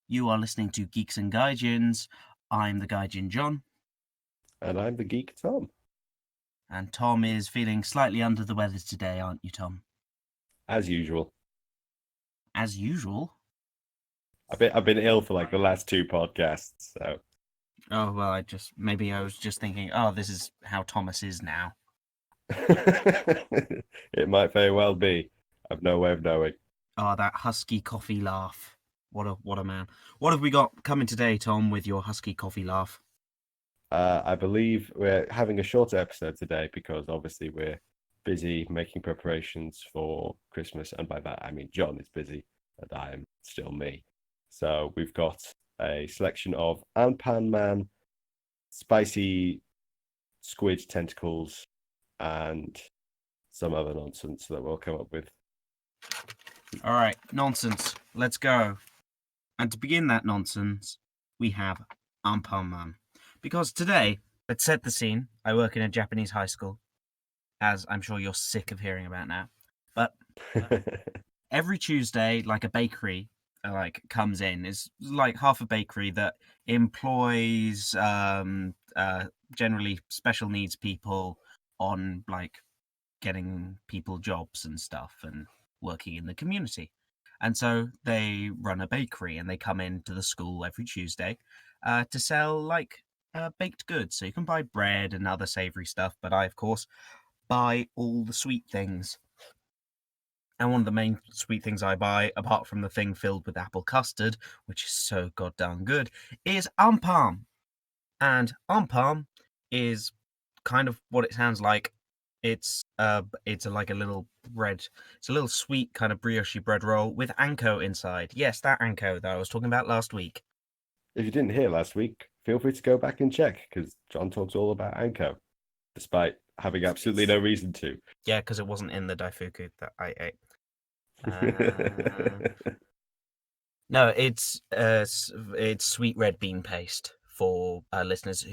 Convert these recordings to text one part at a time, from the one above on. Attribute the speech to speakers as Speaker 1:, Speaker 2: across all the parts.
Speaker 1: You are listening to Geeks and Gaijins. I'm the Gaijin John.
Speaker 2: And I'm the geek Tom.
Speaker 1: And Tom is feeling slightly under the weather today, aren't you, Tom?
Speaker 2: As usual.
Speaker 1: As usual?
Speaker 2: I've been ill for like the last two podcasts, so.
Speaker 1: Oh, well, I was just thinking, this is how Thomas is now.
Speaker 2: It might very well be. I've no way of knowing.
Speaker 1: Oh, that husky coffee laugh. What a man. What have we got coming today, Tom, with your husky coffee laugh?
Speaker 2: I believe we're having a shorter episode today because obviously we're busy making preparations for Christmas, and by that I mean John is busy and I am still me. So we've got a selection of Anpan Man, spicy squid tentacles, and some other nonsense that we'll come up with.
Speaker 1: All right, nonsense. Let's go. And to begin that nonsense, we have Anpan Man. Because today, let's set the scene. I work in a Japanese high school, as I'm sure you're sick of hearing about now. But every Tuesday, like a bakery, comes in. It's like half a bakery that employs generally special needs people on like getting people jobs and stuff and working in the community. And so they run a bakery and they come into the school every Tuesday to sell baked goods. So you can buy bread and other savory stuff, but I, of course, buy all the sweet things. And one of the main sweet things I buy, apart from the thing filled with apple custard, which is so goddamn good, is Anpan. And Anpan is kind of what it sounds like. It's like a little bread. It's a little sweet kind of brioche bread roll with anko inside. Yes, that anko that I was talking about last week.
Speaker 2: If you didn't hear last week, feel free to go back and check because John talks all about anko, despite having absolutely no reason to.
Speaker 1: Yeah, because it wasn't in the daifuku that I ate. No, it's sweet red bean paste for listeners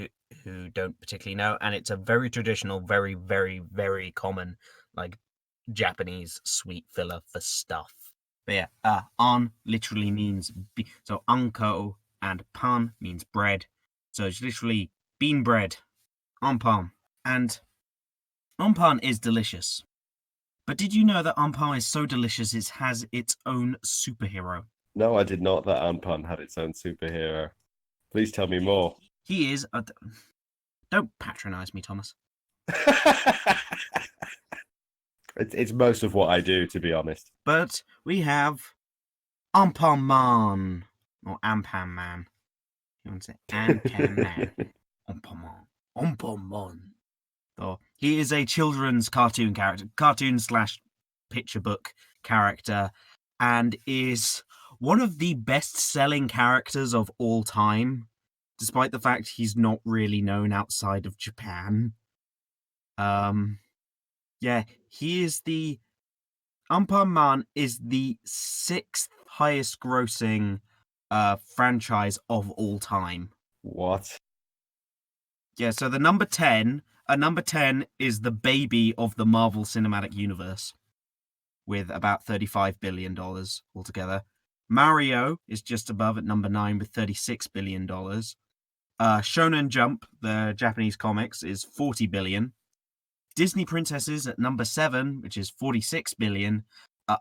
Speaker 1: who don't particularly know, and it's a very traditional, very, very, very common like Japanese sweet filler for stuff. But yeah, an literally means so anko and pan means bread, so it's literally bean bread, anpan, and anpan is delicious. But did you know that Anpan is so delicious it has its own superhero?
Speaker 2: No, I did not that Anpan had its own superhero. Please tell me more.
Speaker 1: He is a... Don't patronize me, Thomas.
Speaker 2: It's most of what I do, to be honest.
Speaker 1: But we have Anpan Man, or Anpan Man. You want to say Anpan Man? Anpan Man. Anpan Man. So he is a children's cartoon character, cartoon/picture book character, and is one of the best-selling characters of all time, despite the fact he's not really known outside of Japan. Yeah, he is the... Anpan Man is the 6th highest grossing franchise of all time.
Speaker 2: What?
Speaker 1: Yeah, so the number 10 is the baby of the Marvel Cinematic Universe, with about $35 billion altogether. Mario is just above at number 9 with $36 billion. Shonen Jump, the Japanese comics, is $40 billion. Disney Princesses at number 7, which is $46 billion.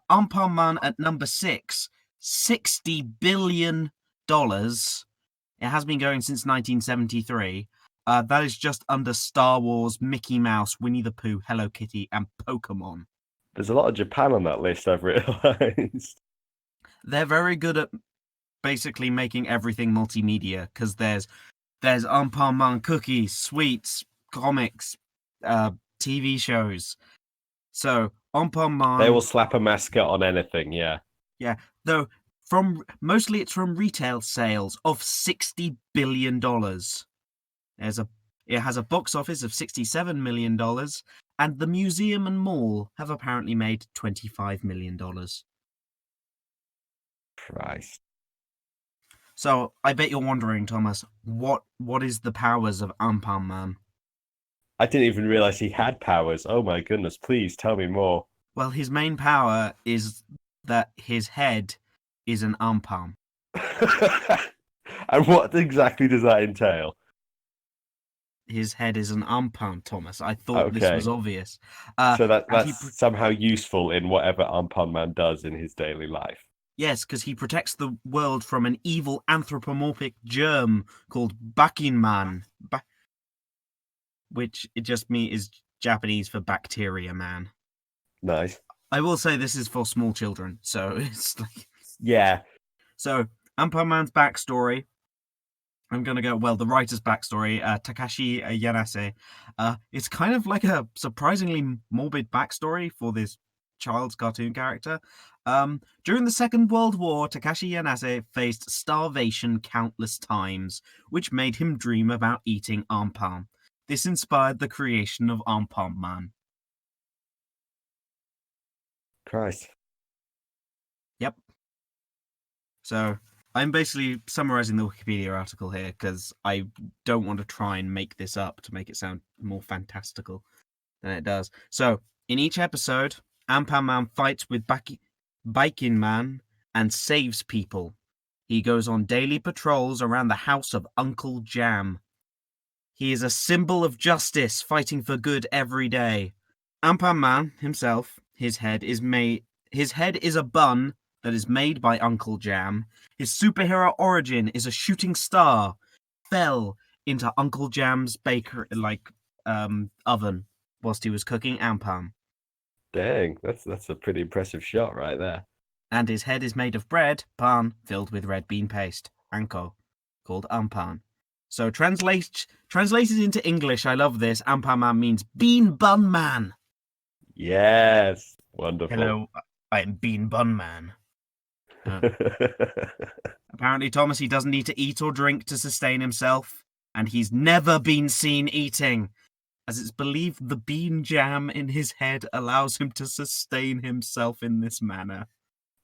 Speaker 1: Anpan Man at number 6, $60 billion. It has been going since 1973. That is just under Star Wars, Mickey Mouse, Winnie the Pooh, Hello Kitty, and Pokemon.
Speaker 2: There's a lot of Japan on that list, I've realised.
Speaker 1: They're very good at basically making everything multimedia, because there's Anpan Man cookies, sweets, comics, TV shows. So Anpan Man...
Speaker 2: They will slap a mascot on anything, yeah.
Speaker 1: Yeah, though mostly it's from retail sales of $60 billion. It has a box office of $67 million, and the museum and mall have apparently made $25 million.
Speaker 2: Christ.
Speaker 1: So I bet you're wondering, Thomas, what is the powers of Anpan Man?
Speaker 2: I didn't even realise he had powers. Oh my goodness, please tell me more.
Speaker 1: Well, his main power is that his head is an anpan.
Speaker 2: And what exactly does that entail?
Speaker 1: His head is an Anpan, Thomas. I thought this was
Speaker 2: Okay.
Speaker 1: obvious.
Speaker 2: So
Speaker 1: And
Speaker 2: that's somehow useful in whatever Anpan Man does in his daily life.
Speaker 1: yes, because he protects the world from an evil anthropomorphic germ called Bakin Man, which it just is Japanese for bacteria man.
Speaker 2: Nice.
Speaker 1: I will say this is for small children, so it's like
Speaker 2: Yeah.
Speaker 1: so. Anpan Man's backstory. I'm gonna go the writer's backstory. Takashi Yanase. It's kind of like a surprisingly morbid backstory for this child's cartoon character. During the Second World War, Takashi Yanase faced starvation countless times, which made him dream about eating Anpan. This inspired the creation of Anpan Man.
Speaker 2: Christ.
Speaker 1: Yep. So I'm basically summarizing the Wikipedia article here because I don't want to try and make this up to make it sound more fantastical than it does. So in each episode, Anpan Man fights with Biking Man and saves people. He goes on daily patrols around the house of Uncle Jam. He is a symbol of justice, fighting for good every day. Anpan Man himself, his head is a bun that is made by Uncle Jam. His superhero origin is a shooting star fell into Uncle Jam's oven whilst he was cooking Anpan.
Speaker 2: Dang, that's a pretty impressive shot right there.
Speaker 1: And his head is made of bread, pan, filled with red bean paste, anko, called Anpan. So translated into English, I love this. Anpan Man means bean bun man.
Speaker 2: Yes. Wonderful.
Speaker 1: Hello, I am Bean Bun Man. Apparently, Thomas, he doesn't need to eat or drink to sustain himself, and he's never been seen eating, as it's believed the bean jam in his head allows him to sustain himself in this manner.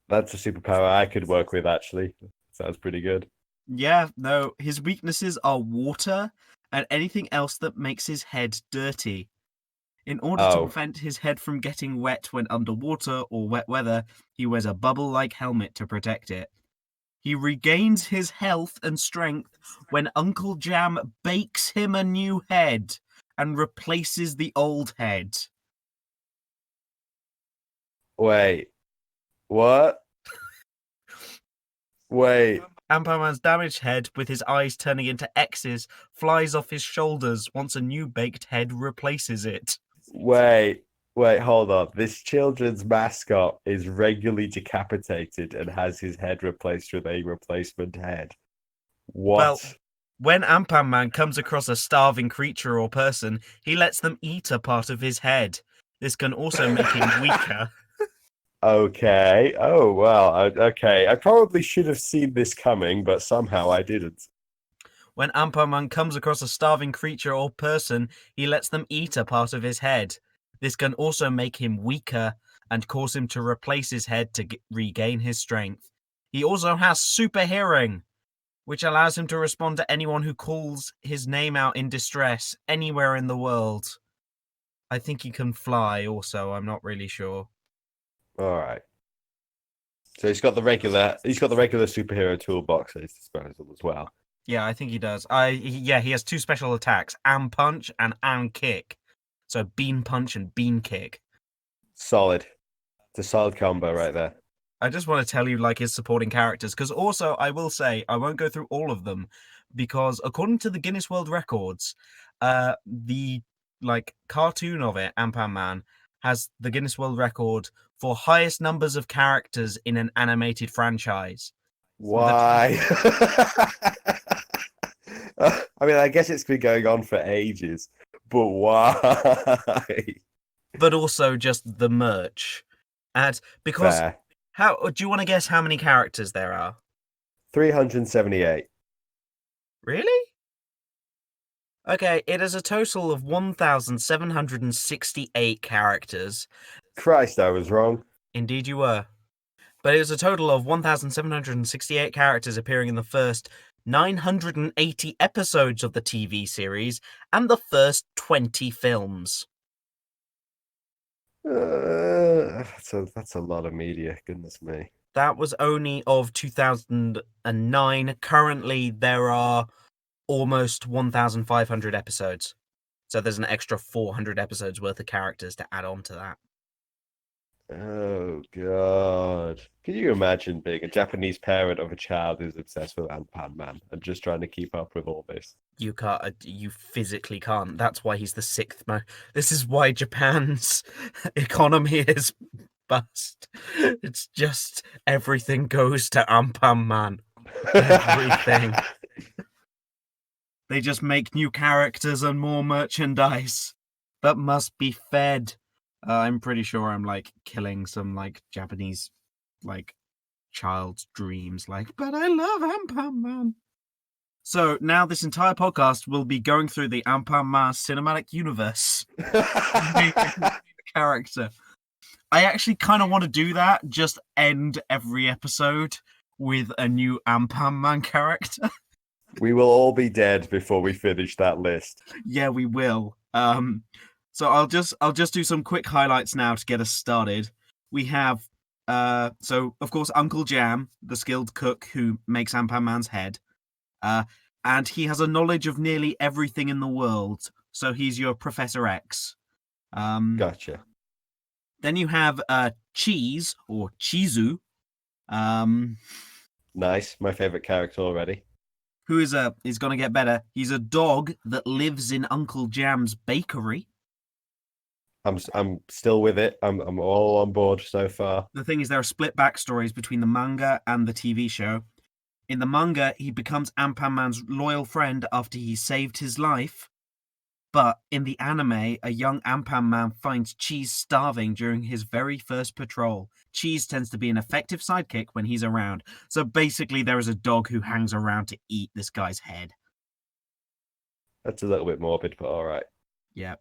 Speaker 2: That's a superpower I could work with, actually. Sounds pretty good.
Speaker 1: Yeah, no, his weaknesses are water and anything else that makes his head dirty. In order to prevent his head from getting wet when underwater or wet weather, he wears a bubble-like helmet to protect it. He regains his health and strength when Uncle Jam bakes him a new head and replaces the old head.
Speaker 2: Wait. What? Wait.
Speaker 1: Anpan Man's damaged head, with his eyes turning into X's, flies off his shoulders once a new baked head replaces it.
Speaker 2: Wait, hold on. This children's mascot is regularly decapitated and has his head replaced with a replacement head. What?
Speaker 1: Well, when Anpan Man comes across a starving creature or person, he lets them eat a part of his head. This can also make him weaker.
Speaker 2: Okay. Oh, well. Okay. I probably should have seen this coming, but somehow I didn't.
Speaker 1: When Anpan Man comes across a starving creature or person, he lets them eat a part of his head. This can also make him weaker and cause him to replace his head to regain his strength. He also has super hearing, which allows him to respond to anyone who calls his name out in distress anywhere in the world. I think he can fly also, I'm not really sure.
Speaker 2: All right. So he's got the regular superhero toolbox at his disposal as well.
Speaker 1: Yeah, I think he does. He has two special attacks, Am Punch and Am Kick. So Bean Punch and Bean Kick.
Speaker 2: Solid. It's a solid combo right there.
Speaker 1: I just want to tell you his supporting characters, because also I will say I won't go through all of them, because according to the Guinness World Records, the cartoon of it, Anpan Man, has the Guinness World Record for highest numbers of characters in an animated franchise.
Speaker 2: Why? I mean, I guess it's been going on for ages, but why?
Speaker 1: But also just the merch. And because
Speaker 2: Fair.
Speaker 1: how do you want to guess how many characters there are?
Speaker 2: 378.
Speaker 1: Really? Okay, it is a total of 1,768 characters.
Speaker 2: Christ, I was wrong.
Speaker 1: Indeed you were. But it was a total of 1,768 characters appearing in the first 980 episodes of the TV series and the first 20 films.
Speaker 2: That's a lot of media, goodness me.
Speaker 1: That was only of 2009. Currently, there are almost 1,500 episodes. So there's an extra 400 episodes worth of characters to add on to that.
Speaker 2: Oh God. Can you imagine being a Japanese parent of a child who's obsessed with Anpan Man and just trying to keep up with all this?
Speaker 1: You can't. You physically can't. That's why he's the sixth most. This is why Japan's economy is bust. It's just everything goes to Anpan Man. Everything. They just make new characters and more merchandise that must be fed. I'm pretty sure I'm like killing some like Japanese like child's dreams. Like, but I love Anpan Man. So now this entire podcast will be going through the Anpan Man cinematic universe. Character. I actually kind of want to do that. Just end every episode with a new Anpan Man character.
Speaker 2: We will all be dead before we finish that list.
Speaker 1: Yeah, we will. So I'll just do some quick highlights now to get us started. We have so of course Uncle Jam, the skilled cook who makes Anpan Man's head. And he has a knowledge of nearly everything in the world. So he's your Professor X.
Speaker 2: Gotcha.
Speaker 1: Then you have Cheese or Chizu.
Speaker 2: Nice. My favorite character already.
Speaker 1: Who is going to get better. He's a dog that lives in Uncle Jam's bakery.
Speaker 2: I'm still with it. I'm all on board so far.
Speaker 1: The thing is, there are split backstories between the manga and the TV show. In the manga, he becomes Anpan Man's loyal friend after he saved his life. But in the anime, a young Anpan Man finds Cheese starving during his very first patrol. Cheese tends to be an effective sidekick when he's around. So basically, there is a dog who hangs around to eat this guy's head.
Speaker 2: That's a little bit morbid, but all right.
Speaker 1: Yeah.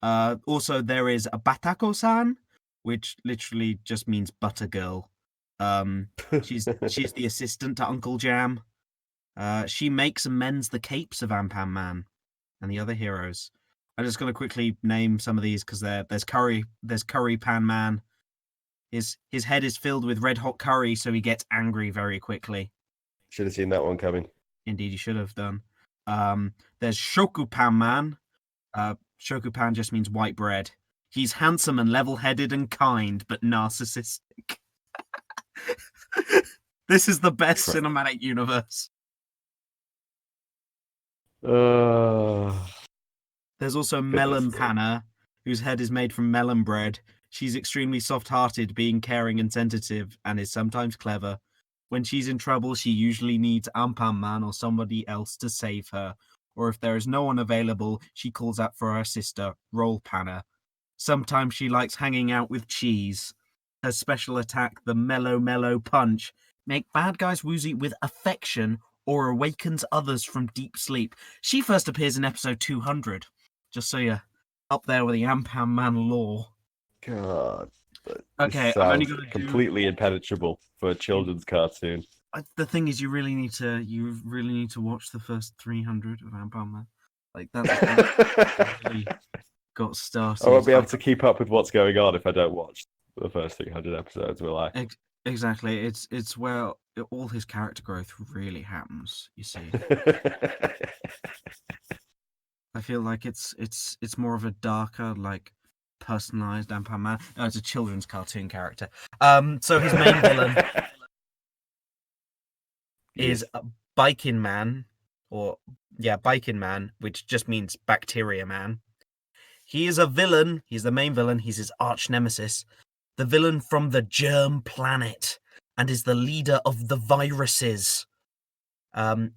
Speaker 1: Also, there is a Batako-san, which literally just means butter girl. She's the assistant to Uncle Jam. She makes and mends the capes of Anpan Man and the other heroes. I'm just going to quickly name some of these because there's Curry Pan Man. His head is filled with red hot curry, so he gets angry very quickly.
Speaker 2: Should have seen that one coming.
Speaker 1: Indeed, you should have done. There's Shokupan Man. Shokupan just means white bread. He's handsome and level-headed and kind, but narcissistic. This is the best cinematic universe. There's also Melon Panna, whose head is made from melon bread. She's extremely soft-hearted, being caring and sensitive, and is sometimes clever. When she's in trouble, she usually needs Anpan Man or somebody else to save her. Or if there is no one available, she calls out for her sister, Roll Panna. Sometimes she likes hanging out with Cheese. Her special attack, the Mellow Punch, make bad guys woozy with affection or awakens others from deep sleep. She first appears in episode 200, just so you're up there with the Anpan Man lore.
Speaker 2: God.
Speaker 1: Okay,
Speaker 2: I'm
Speaker 1: only going to
Speaker 2: completely impenetrable for a children's cartoon.
Speaker 1: The thing is, you really need to watch the first 300 of Anpan Man. Like that's really got started.
Speaker 2: I won't be able to keep up with what's going on if I don't watch the first 300 episodes, will I?
Speaker 1: Exactly. It's where all his character growth really happens. You see, I feel like it's more of a darker, like personalized Anpan Man. No, it's a children's cartoon character. So his main villain is Bikin Man, Bikin Man, which just means Bacteria Man. He is a villain. He's the main villain. He's his arch nemesis, the villain from the Germ Planet, and is the leader of the viruses.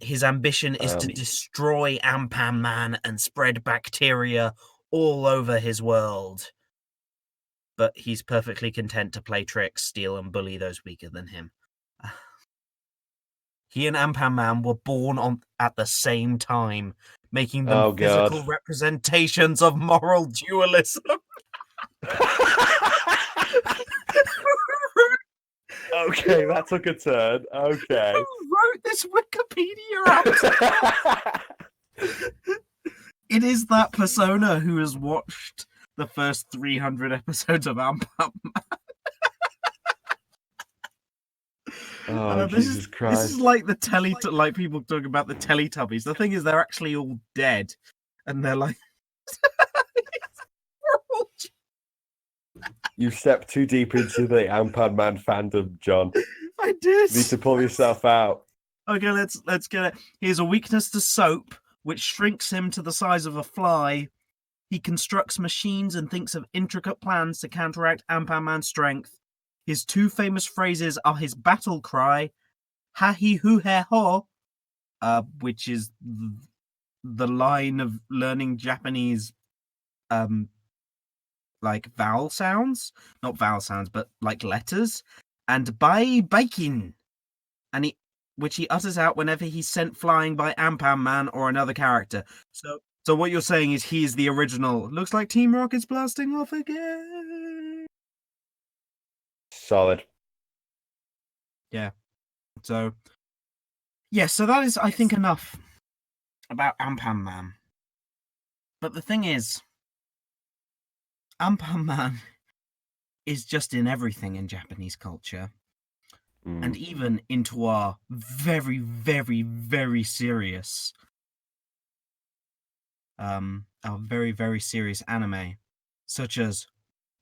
Speaker 1: His ambition is to destroy Anpan Man and spread bacteria all over his world. But he's perfectly content to play tricks, steal, and bully those weaker than him. He and Anpan Man were born at the same time, making them physical representations of moral dualism.
Speaker 2: Okay, that took a turn. Okay.
Speaker 1: Who wrote this Wikipedia article? It is that persona who has watched the first 300 episodes of Anpan Man.
Speaker 2: Oh,
Speaker 1: This
Speaker 2: Jesus
Speaker 1: is
Speaker 2: Christ.
Speaker 1: like the like people talking about the Teletubbies. The thing is, they're actually all dead, and they're like,
Speaker 2: You've stepped too deep into the Anpan Man fandom, John.
Speaker 1: I did.
Speaker 2: You need to pull yourself out.
Speaker 1: Okay, let's get it. He has a weakness to soap, which shrinks him to the size of a fly. He constructs machines and thinks of intricate plans to counteract Anpan Man's strength. His two famous phrases are his battle cry, "Ha he hu he ho," which is the line of learning Japanese, like vowel sounds, not vowel sounds, but like letters, and "Bai Baikin," and which he utters out whenever he's sent flying by Anpan Man or another character. So what you're saying is he's the original. Looks like Team Rocket's blasting off again.
Speaker 2: Solid.
Speaker 1: Yeah. So that is, I think, enough about Anpan Man. But the thing is, Anpan Man is just in everything in Japanese culture. And even into our very, very, very serious our very, very serious anime, such as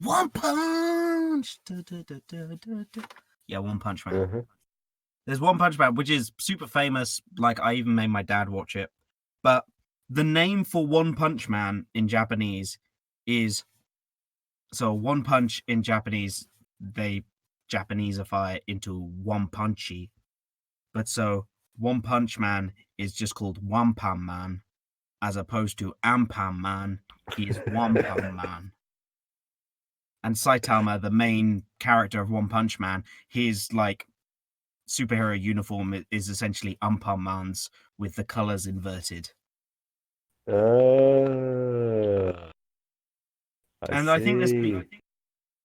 Speaker 1: One Punch. Yeah, One Punch Man.
Speaker 2: Mm-hmm.
Speaker 1: There's One Punch Man, which is super famous. Like, I even made my dad watch it. But the name for One Punch Man in Japanese is... So, One Punch in Japanese, they Japaneseify it into One Punchy. But so, One Punch Man is just called Wampan Man, as opposed to Anpan Man. He is Wampan Man. And Saitama, the main character of One Punch Man, his like superhero uniform is essentially Anpan Man's with the colors inverted. I think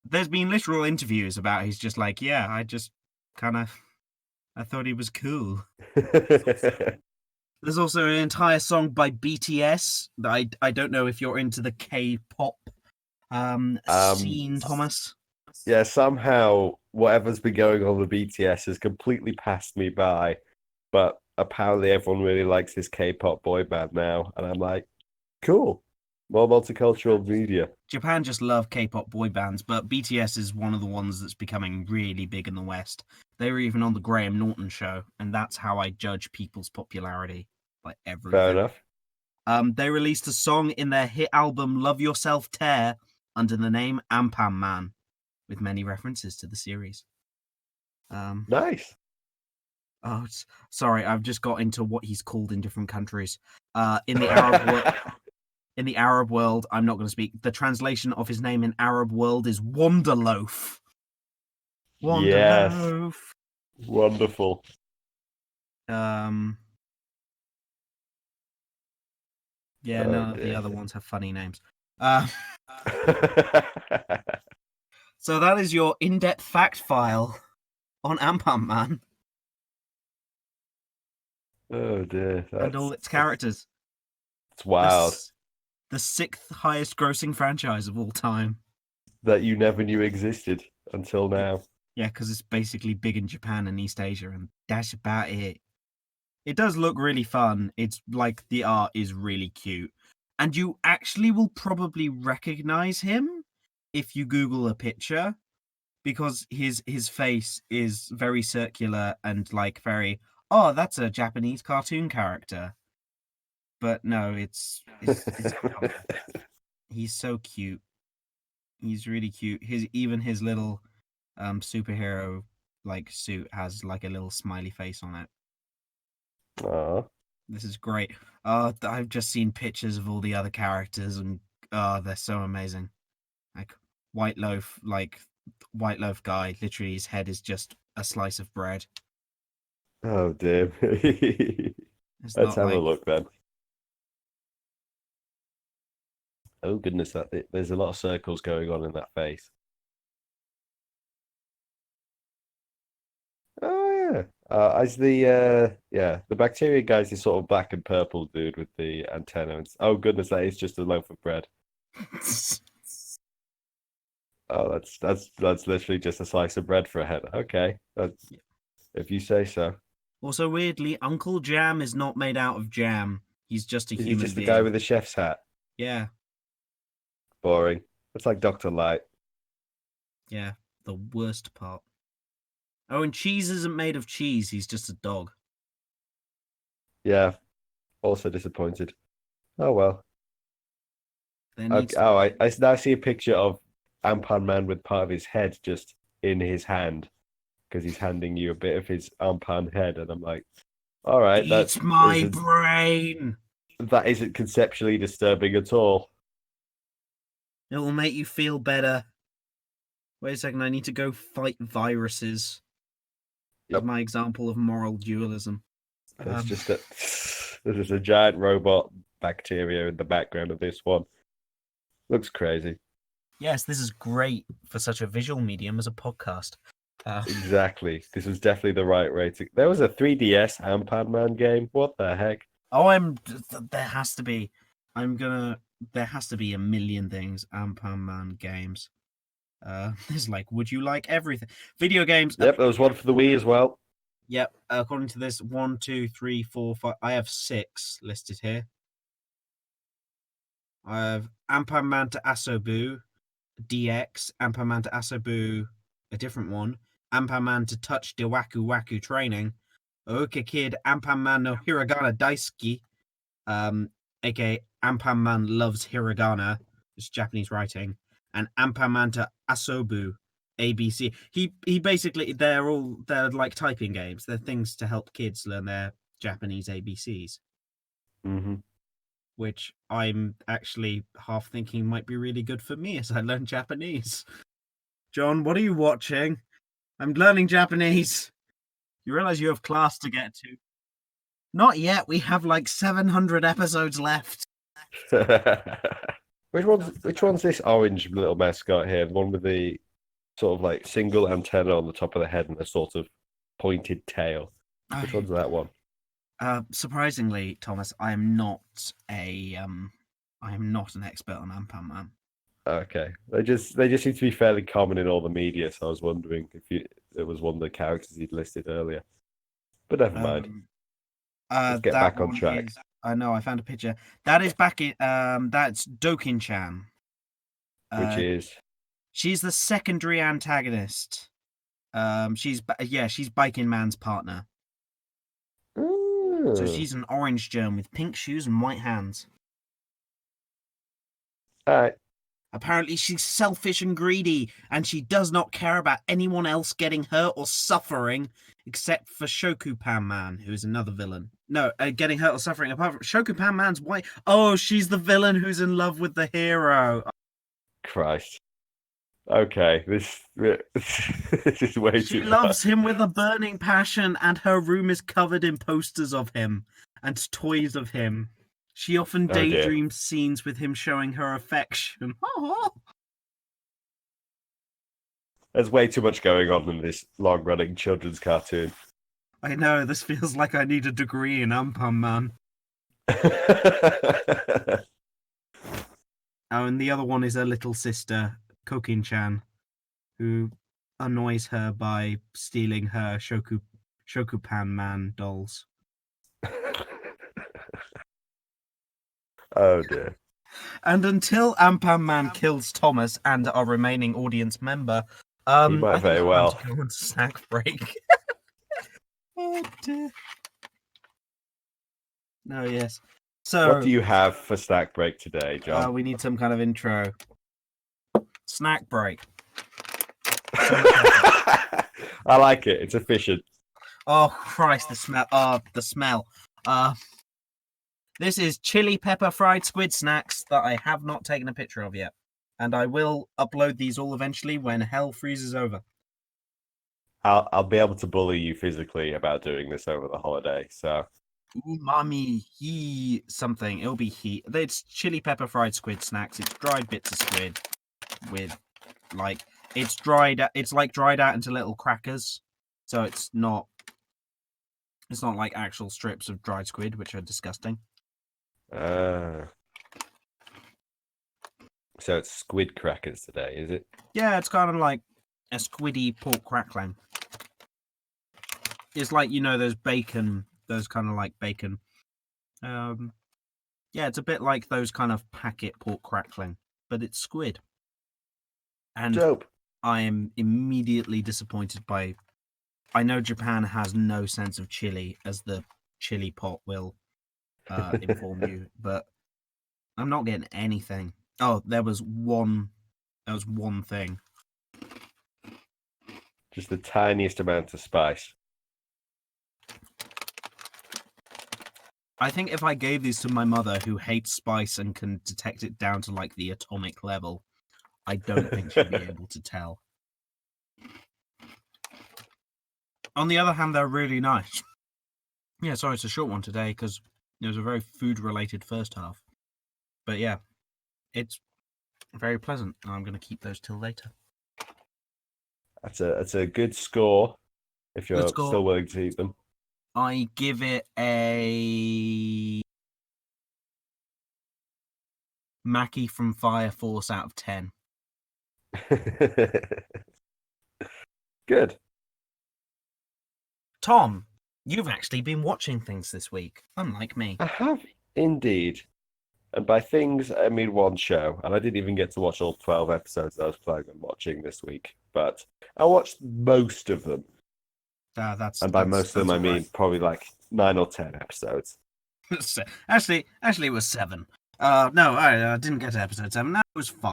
Speaker 1: there's been literal interviews about he's just like, yeah, I thought he was cool. There's also an entire song by BTS that I don't know if you're into the K-pop scene, Thomas.
Speaker 2: Yeah, somehow whatever's been going on with BTS has completely passed me by, but apparently everyone really likes this K-pop boy band now, and I'm like, cool, more multicultural media.
Speaker 1: Japan just love K-pop boy bands, but BTS is one of the ones that's becoming really big in the West. They were even on the Graham Norton show, and that's how I judge people's popularity, like everything.
Speaker 2: Fair enough.
Speaker 1: They released a song in their hit album Love Yourself Tear under the name Anpan Man, with many references to the series.
Speaker 2: Nice.
Speaker 1: Oh, sorry, I've just got into what he's called in different countries. In the Arab world, in the Arab world, I'm not going to speak. The translation of his name in Arab world is Wanderloaf. Wanderloaf.
Speaker 2: Yes. Wonderful.
Speaker 1: Yeah, none of the other ones have funny names. So that is your in-depth fact file on Anpan Man.
Speaker 2: Oh dear.
Speaker 1: And all its characters.
Speaker 2: It's wild.
Speaker 1: The 6th highest grossing franchise of all time.
Speaker 2: That you never knew existed until now.
Speaker 1: Yeah, because it's basically big in Japan and East Asia, and that's about it. It does look really fun. It's like the art is really cute. And you actually will probably recognize him if you Google a picture, because his face is very circular and like very, oh, that's a Japanese cartoon character. But no, it's he's so cute. He's really cute. His little superhero like suit has like a little smiley face on it.
Speaker 2: Aww.
Speaker 1: This is great. I've just seen pictures of all the other characters, and they're so amazing. Like White Loaf guy. Literally, his head is just a slice of bread.
Speaker 2: Oh dear. Let's have a look then. Oh goodness, there's a lot of circles going on in that face. Oh yeah. As the bacteria guy's this sort of black and purple dude with the antenna. Oh goodness, that is just a loaf of bread. Oh, that's literally just a slice of bread for a head. Okay, If you say so.
Speaker 1: Also, weirdly, Uncle Jam is not made out of jam. He's just a
Speaker 2: Is he
Speaker 1: human
Speaker 2: just the
Speaker 1: being.
Speaker 2: guy with the chef's hat?
Speaker 1: Yeah,
Speaker 2: Boring. It's like Dr. Light.
Speaker 1: yeah, the worst part. Oh, and Cheese isn't made of cheese. He's just a dog.
Speaker 2: Yeah, also disappointed. Oh well.
Speaker 1: There
Speaker 2: Okay,
Speaker 1: needs to
Speaker 2: oh,
Speaker 1: be.
Speaker 2: I now see a picture of Anpan Man with part of his head just in his hand because he's handing you a bit of his Anpan head, and I'm like, all right,
Speaker 1: Eat my brain.
Speaker 2: that isn't conceptually disturbing at all.
Speaker 1: It will make you feel better. Wait a second, I need to go fight viruses. Is
Speaker 2: Yep.
Speaker 1: my example of moral dualism.
Speaker 2: There's just a there's a giant robot bacteria in the background of this one. Looks crazy.
Speaker 1: Yes, this is great for such a visual medium as a podcast.
Speaker 2: Exactly. This was definitely the right way to. There was a 3DS Anpan Man game. What the heck?
Speaker 1: Oh, there has to be. There has to be a million things. Anpan Man games. There's like, would you like everything? Video games.
Speaker 2: Yep, there was one for the Wii as well.
Speaker 1: Yep. According to this, 1, 2, 3, 4, 5. I have 6 listed here. I have Anpan Man to Asobu, DX, Anpan Man to Asobu, a different one. Anpan Man to Touch de Waku Waku Training. Okay, Kid, Anpan Man no Hiragana Daisuki. Aka Anpan Man loves Hiragana, it's Japanese writing, and Anpan Man to Asobu, ABC. He basically they're like typing games. They're things to help kids learn their Japanese ABCs,
Speaker 2: Mm-hmm.
Speaker 1: which I'm actually half thinking might be really good for me as I learn Japanese. John, what are you watching? I'm learning Japanese. You realize you have class to get to? Not yet. We have like 700 episodes left.
Speaker 2: Which one's this orange little mascot here? The one with the sort of like single antenna on the top of the head and a sort of pointed tail. Which one's that one?
Speaker 1: Surprisingly, Thomas, I am not an expert on Anpan Man.
Speaker 2: Okay. They just seem to be fairly common in all the media, so I was wondering if it was one of the characters you'd listed earlier. But never mind. Let's get
Speaker 1: That
Speaker 2: back on
Speaker 1: one
Speaker 2: track.
Speaker 1: is. I know. I found a picture. That is back in. That's Dokin-chan.
Speaker 2: Which is
Speaker 1: She's the secondary antagonist. She's Biking Man's partner. So she's an orange germ with pink shoes and white hands.
Speaker 2: all right.
Speaker 1: Apparently, she's selfish and greedy, and she does not care about anyone else getting hurt or suffering, except for Shokupan Man, who is another villain. No, getting hurt or suffering. Apart from Shokupan Man's white. Oh, she's the villain who's in love with the hero.
Speaker 2: Christ. Okay, this is way
Speaker 1: She
Speaker 2: too
Speaker 1: loves
Speaker 2: much.
Speaker 1: him with a burning passion, and her room is covered in posters of him and toys of him. She often
Speaker 2: Oh dear.
Speaker 1: daydreams scenes with him showing her affection.
Speaker 2: There's way too much going on in this long-running children's cartoon.
Speaker 1: I know, this feels like I need a degree in Anpan Man. Oh, and the other one is her little sister, Kokin-chan, who annoys her by stealing her Shokupan Man dolls.
Speaker 2: Oh dear.
Speaker 1: And until Anpan Man kills Thomas and our remaining audience member,
Speaker 2: He might
Speaker 1: I think
Speaker 2: very
Speaker 1: it's
Speaker 2: well.
Speaker 1: time to go on snack break. Oh dear. No, yes. So
Speaker 2: What do you have for snack break today, John?
Speaker 1: we need some kind of intro. Snack break.
Speaker 2: I like it. It's efficient.
Speaker 1: Oh Christ, the smell. The smell. This is chili pepper fried squid snacks that I have not taken a picture of yet. And I will upload these all eventually when hell freezes over.
Speaker 2: I'll be able to bully you physically about doing this over the holiday. So
Speaker 1: Umami he something. It'll be heat. It's chili pepper fried squid snacks. It's dried bits of squid with like it's dried. It's like dried out into little crackers. So it's not like actual strips of dried squid, which are disgusting.
Speaker 2: so it's squid crackers today, is it?
Speaker 1: Yeah, it's kind of like a squiddy pork crackling. It's like, those bacon, those kind of like bacon. Yeah, it's a bit like those kind of packet pork crackling, but it's squid. And
Speaker 2: Dope.
Speaker 1: I am immediately disappointed by. I know Japan has no sense of chili, as the chili pot will inform you, but I'm not getting anything. Oh, there was one thing.
Speaker 2: Just the tiniest amount of spice.
Speaker 1: I think if I gave these to my mother, who hates spice and can detect it down to like the atomic level, I don't think she'd be able to tell. On the other hand, they're really nice. Yeah, sorry, it's a short one today because it was a very food-related first half. But yeah, it's very pleasant, and I'm going to keep those till later.
Speaker 2: That's a good score if you're still willing to eat them.
Speaker 1: I give it a Mackie from Fire Force out of 10.
Speaker 2: Good.
Speaker 1: Tom, you've actually been watching things this week, unlike me.
Speaker 2: I have indeed. And by things, I mean one show. And I didn't even get to watch all 12 episodes that I was planning on watching this week. But I watched most of them. And by most of them, I mean probably like 9 or 10 episodes.
Speaker 1: Actually, it was 7. No, I didn't get to episode 7. That was 5.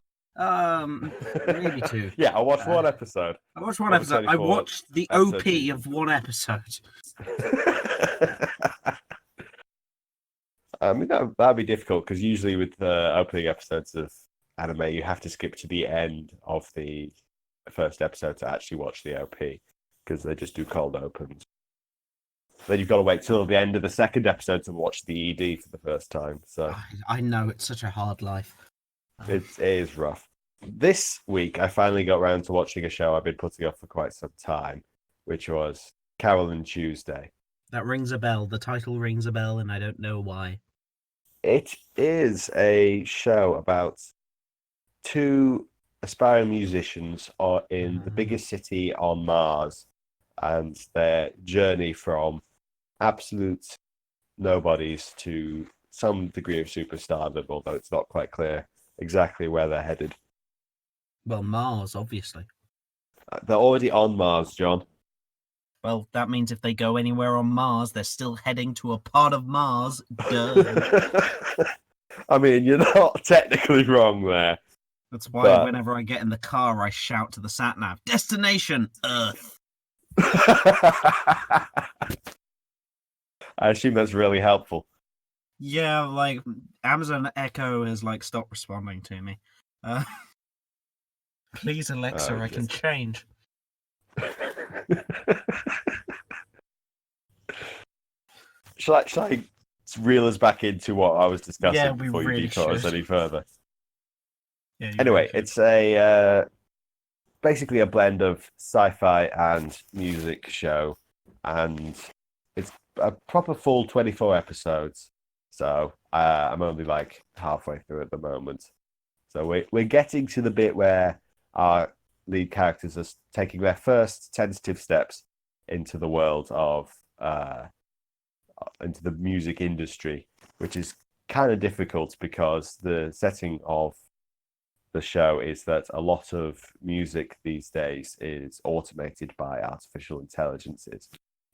Speaker 1: Maybe 2.
Speaker 2: Yeah, I watched one episode.
Speaker 1: I watched one episode. I watched the OP of one episode.
Speaker 2: I mean, that'd be difficult because usually with the opening episodes of anime, you have to skip to the end of the first episode to actually watch the OP because they just do cold opens. Then you've got to wait till the end of the second episode to watch the ED for the first time. So
Speaker 1: I know, it's such a hard life.
Speaker 2: It is rough. This week, I finally got around to watching a show I've been putting off for quite some time, which was Carole Tuesday.
Speaker 1: That rings a bell. The title rings a bell, and I don't know why.
Speaker 2: It is a show about 2 aspiring musicians are in the biggest city on Mars and their journey from absolute nobodies to some degree of superstardom, although it's not quite clear exactly where they're headed.
Speaker 1: Well, Mars, obviously.
Speaker 2: They're already on Mars, John.
Speaker 1: Well, that means if they go anywhere on Mars, they're still heading to a part of Mars. Duh.
Speaker 2: I mean, you're not technically wrong there.
Speaker 1: That's why whenever I get in the car, I shout to the sat-nav, "Destination, Earth."
Speaker 2: I assume that's really helpful.
Speaker 1: Yeah, like, Amazon Echo has, stopped responding to me. Please, Alexa, I can change.
Speaker 2: Shall I reel us back into what I was discussing before you detour us any further?
Speaker 1: Yeah,
Speaker 2: anyway, it's a basically a blend of sci-fi and music show, and it's a proper full 24 episodes. So I'm only halfway through at the moment. So we're getting to the bit where our lead characters are taking their first tentative steps into the world of into the music industry, which is kind of difficult because the setting of the show is that a lot of music these days is automated by artificial intelligences,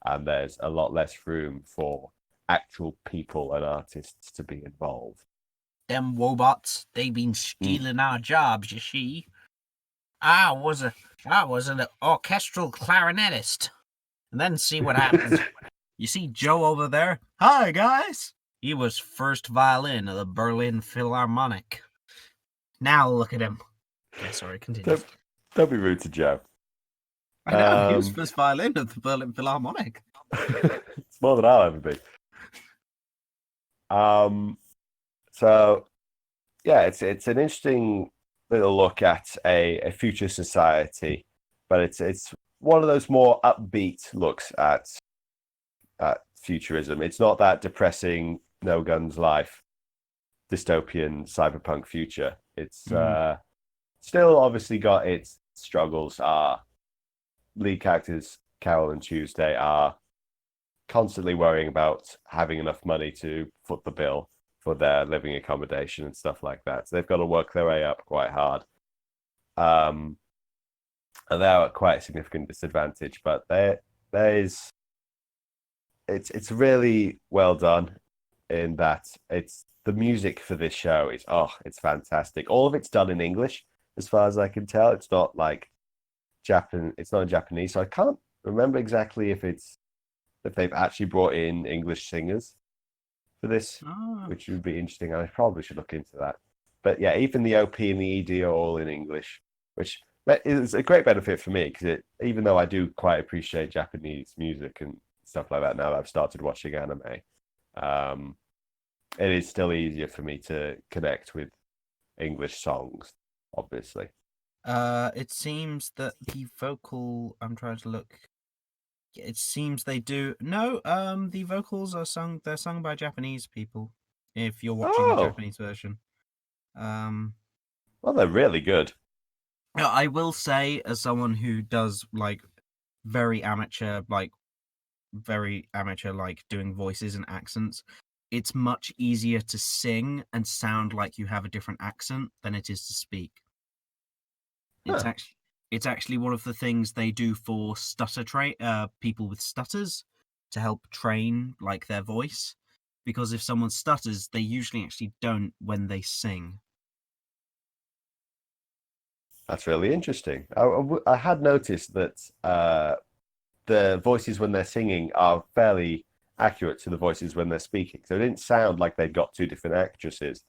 Speaker 2: and there's a lot less room for actual people and artists to be involved.
Speaker 1: Them robots, they been stealing our jobs, you see. I was an orchestral clarinetist. And then see what happens. You see Joe over there? Hi, guys! He was first violin of the Berlin Philharmonic. Now look at him. Okay, sorry, continue.
Speaker 2: Don't be rude to Joe.
Speaker 1: I know, he was first violin of the Berlin Philharmonic.
Speaker 2: It's more than I'll ever be. So, yeah, it's an interesting little look at a future society, but it's one of those more upbeat looks at futurism. It's not that depressing, no guns life, dystopian cyberpunk future. It's still obviously got its struggles. Our lead characters, Carole and Tuesday, are constantly worrying about having enough money to foot the bill for their living accommodation and stuff like that. So they've got to work their way up quite hard. And they're at quite a significant disadvantage, but there's it's really well done in that it's the music for this show is it's fantastic. All of it's done in English, as far as I can tell. It's not like it's not in Japanese, so I can't remember exactly if they've actually brought in English singers for this, which would be interesting. I probably should look into that. But yeah, even the OP and the ED are all in English, which is a great benefit for me because even though I do quite appreciate Japanese music and stuff like that now that I've started watching anime, it is still easier for me to connect with English songs, obviously.
Speaker 1: It seems that the vocal. I'm trying to look. It seems they do. No, the vocals are sung. They're sung by Japanese people. If you're watching the Japanese version,
Speaker 2: well, they're really good.
Speaker 1: I will say, as someone who does like very amateur, doing voices and accents, it's much easier to sing and sound like you have a different accent than it is to speak.
Speaker 2: Huh.
Speaker 1: It's actually one of the things they do for people with stutters to help train like their voice, because if someone stutters, they usually actually don't when they sing.
Speaker 2: That's really interesting. I had noticed that the voices when they're singing are fairly accurate to the voices when they're speaking. So it didn't sound like they'd got two different actresses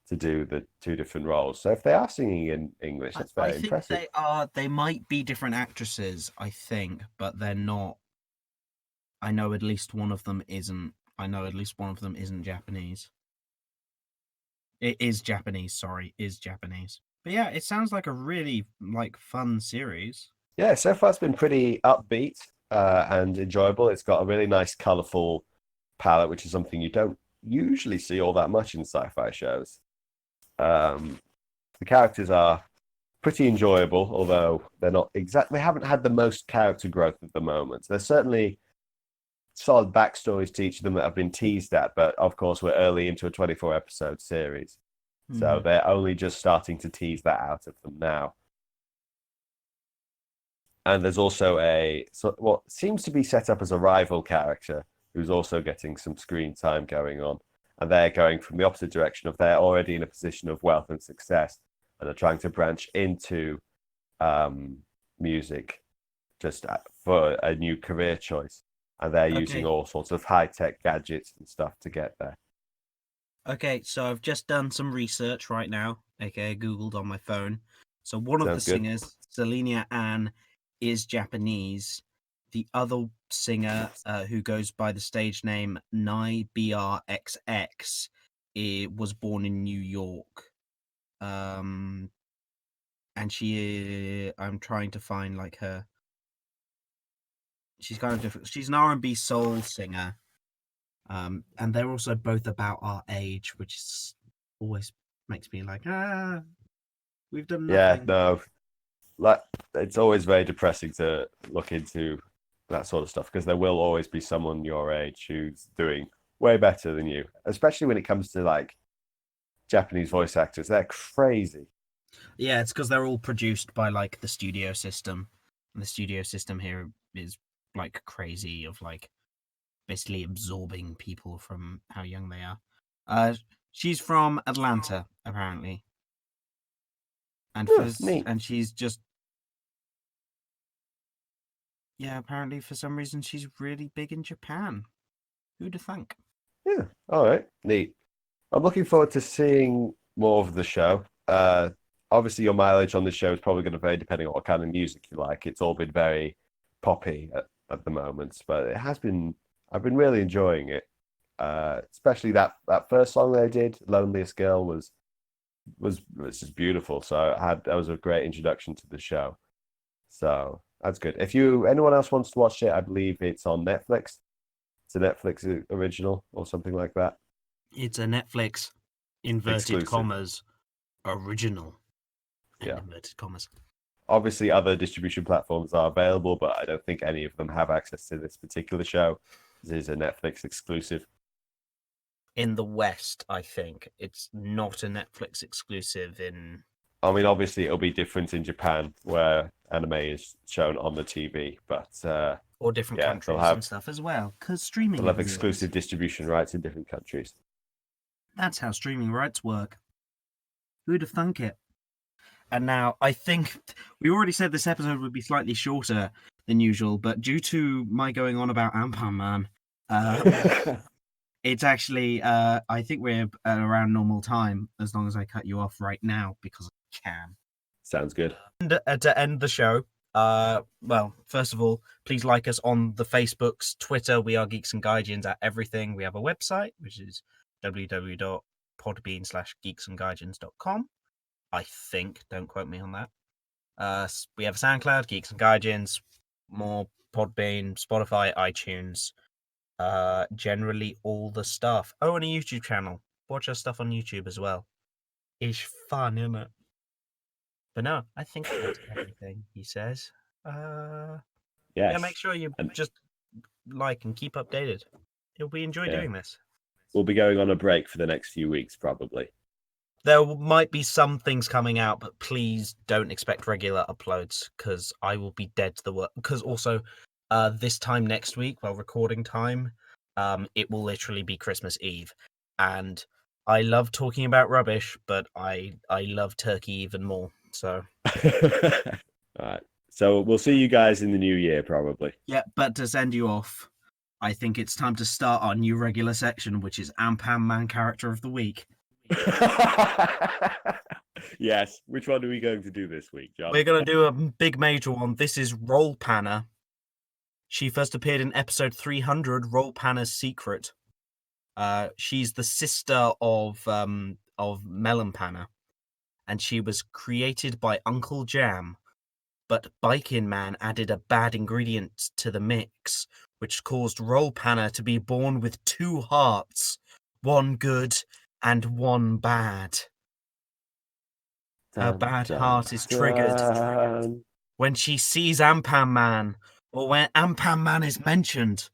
Speaker 2: to do the two different roles. So if they are singing in English, that's very impressive.
Speaker 1: They are. They might be different actresses, I think, but they're not. I know at least one of them isn't. I know at least one of them isn't Japanese. It is Japanese. Sorry, is Japanese. But yeah, it sounds like a really fun series.
Speaker 2: Yeah, so far it's been pretty upbeat and enjoyable. It's got a really nice, colorful palette, which is something you don't usually see all that much in sci-fi shows. The characters are pretty enjoyable, although they're not exactly. They haven't had the most character growth at the moment. There's certainly solid backstories to each of them that have been teased at, but of course we're early into a 24 episode series, so they're only just starting to tease that out of them now. And there's also what seems to be set up as a rival character who's also getting some screen time going on. And they're going from the opposite direction of they're already in a position of wealth and success and are trying to branch into music just for a new career choice. And they're using all sorts of high-tech gadgets and stuff to get there.
Speaker 1: Okay, so I've just done some research right now, aka Googled on my phone. So one of the singers, Selenia Ann, is Japanese. The other singer, who goes by the stage name Nai BRXX, was born in New York. And I'm trying to find her. She's kind of different. She's an R&B soul singer. And they're also both about our age, which always makes me we've done nothing.
Speaker 2: Yeah, no, it's always very depressing to look into that sort of stuff because there will always be someone your age who's doing way better than you, especially when it comes to Japanese voice actors. They're crazy.
Speaker 1: Yeah, it's because they're all produced by the studio system, and the studio system here is crazy of basically absorbing people from how young they are. She's from Atlanta apparently, and and she's just apparently for some reason she's really big in Japan. Who'd have thunk?
Speaker 2: Yeah, all right, neat. I'm looking forward to seeing more of the show. Obviously, your mileage on this show is probably going to vary depending on what kind of music you like. It's all been very poppy at the moment, but I've been really enjoying it. Especially that first song they did, "Loneliest Girl," was just beautiful. So that was a great introduction to the show. So that's good. If anyone else wants to watch it, I believe it's on Netflix. It's a Netflix original or something like that.
Speaker 1: It's a Netflix inverted commas original.
Speaker 2: Yeah.
Speaker 1: Inverted commas.
Speaker 2: Obviously, other distribution platforms are available, but I don't think any of them have access to this particular show. This is a Netflix exclusive.
Speaker 1: In the West, I think it's not a Netflix exclusive.
Speaker 2: I mean, obviously, it'll be different in Japan, where anime is shown on the TV, but
Speaker 1: or different
Speaker 2: yeah,
Speaker 1: countries and stuff as well, because streaming.
Speaker 2: they'll have exclusive distribution rights in different countries.
Speaker 1: That's how streaming rights work. Who'd have thunk it? And now, I think we already said this episode would be slightly shorter than usual, but due to my going on about Anpan Man, it's actually, I think we're at around normal time, as long as I cut you off right now, because I can.
Speaker 2: Sounds good.
Speaker 1: And to end the show, well, first of all, please like us on the Facebooks, Twitter. We are Geeks and Gaijins at everything. We have a website, which is www.podbean/geeksandgaijins.com. I think. Don't quote me on that. We have a SoundCloud, Geeks and Gaijins, more Podbean, Spotify, iTunes. Generally all the stuff. Oh, and a YouTube channel. Watch our stuff on YouTube as well. It's fun, isn't it? But no, I think that's everything he says.
Speaker 2: Yes.
Speaker 1: Yeah, make sure you just like and keep updated. We enjoy doing this.
Speaker 2: We'll be going on a break for the next few weeks, probably.
Speaker 1: There might be some things coming out, but please don't expect regular uploads, because I will be dead to the work. Because also, this time next week, well, recording time, it will literally be Christmas Eve. And I love talking about rubbish, but I love turkey even more. So,
Speaker 2: all right. So we'll see you guys in the new year, probably.
Speaker 1: Yeah, but to send you off, I think it's time to start our new regular section, which is Anpan Man Character of the Week.
Speaker 2: Yes. Which one are we going to do this week, John?
Speaker 1: We're going to do a big major one. This is Roll Panna. She first appeared in episode 300, Roll Panna's Secret. She's the sister of Melon Panna, and she was created by Uncle Jam, but Bikin Man added a bad ingredient to the mix, which caused Roll Panna to be born with two hearts, one good and one bad. Her bad heart is triggered when she sees Anpan Man, or when Anpan Man is mentioned.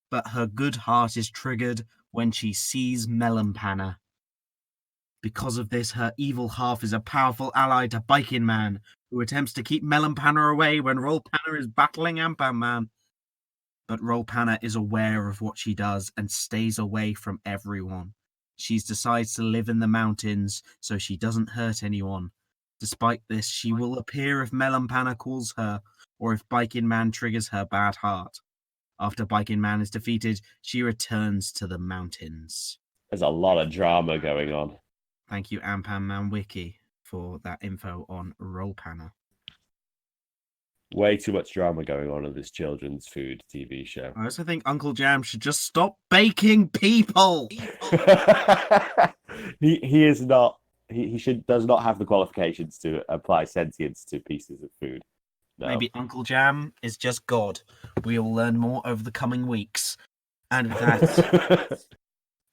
Speaker 1: But her good heart is triggered when she sees Melon Panna. Because of this, her evil half is a powerful ally to Bikin Man, who attempts to keep Melon Panna away when Roll Panna is battling Anpan Man. But Roll Panna is aware of what she does and stays away from everyone. She decides to live in the mountains so she doesn't hurt anyone. Despite this, she will appear if Melon Panna calls her, or if Bikin Man triggers her bad heart. After Bikin Man is defeated, she returns to the mountains.
Speaker 2: There's a lot of drama going on.
Speaker 1: Thank you, Anpan Man Wiki, for that info on Roll Panna.
Speaker 2: Way too much drama going on in this children's food TV show.
Speaker 1: I also think Uncle Jam should just stop baking people.
Speaker 2: He is not. He does not have the qualifications to apply sentience to pieces of food. No.
Speaker 1: Maybe Uncle Jam is just God. We will learn more over the coming weeks. And that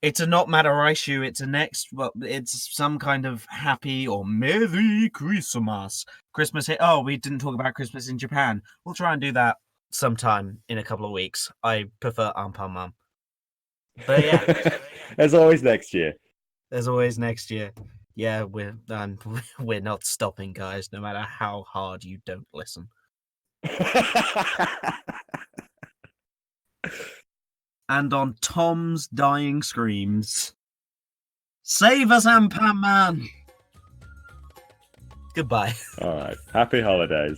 Speaker 1: it's a not matter issue. It's it's some kind of happy or Merry Christmas. Christmas here. Oh, we didn't talk about Christmas in Japan. We'll try and do that sometime in a couple of weeks. I prefer Anpan Man. But yeah.
Speaker 2: There's always next year.
Speaker 1: There's always next year. Yeah, we're not stopping, guys, no matter how hard you don't listen. And on Tom's dying screams, save us, Anpan Man! Goodbye.
Speaker 2: All right. Happy holidays.